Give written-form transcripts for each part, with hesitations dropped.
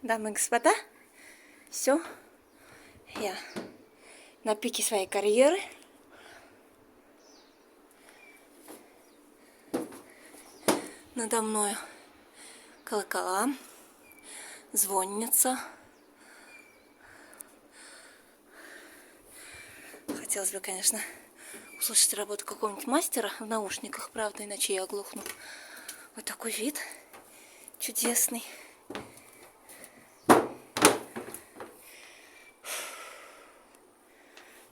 Дамы и господа, все, я на пике своей карьеры. Надо мною колокола, звонница. Хотелось бы, конечно, услышать работу какого-нибудь мастера в наушниках, правда, иначе я оглохну. Вот такой вид чудесный.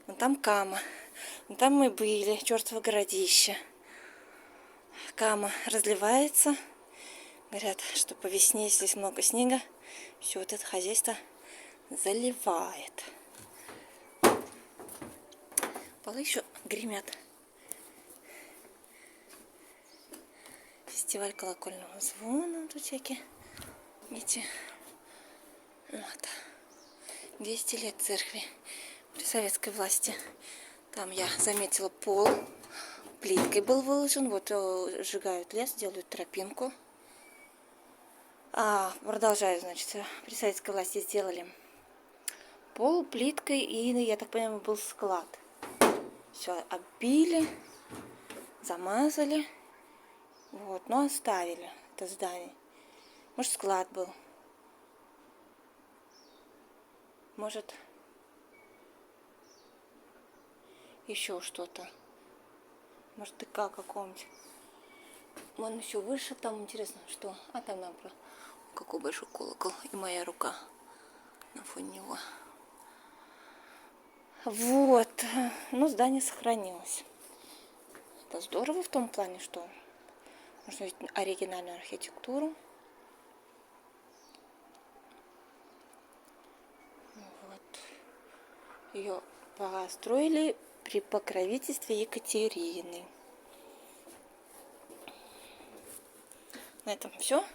Вон там Кама. Вон там мы были, чертово городище. Кама разливается. Говорят, что по весне здесь много снега. Все вот это хозяйство заливает. Полы еще гремят. Фестиваль колокольного звона. Тут всякие эти. Вот. 200 лет церкви при советской власти. Там я заметила пол. Плиткой был выложен. Вот сжигают лес, делают тропинку. Продолжаю, значит, при советской власти сделали пол плиткой, и, я так понимаю, был склад. Все оббили, замазали, вот, но оставили это здание. Может, склад был, может, еще что-то, может, ДК какого-нибудь. Вон еще выше, там интересно, что. Там наоборот, какой большой колокол, и моя рука на фоне него. Вот, ну, здание сохранилось. Это здорово в том плане, что можно видеть оригинальную архитектуру. Вот. Ее построили при покровительстве Екатерины. На этом все.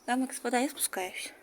Дамы и господа, я спускаюсь.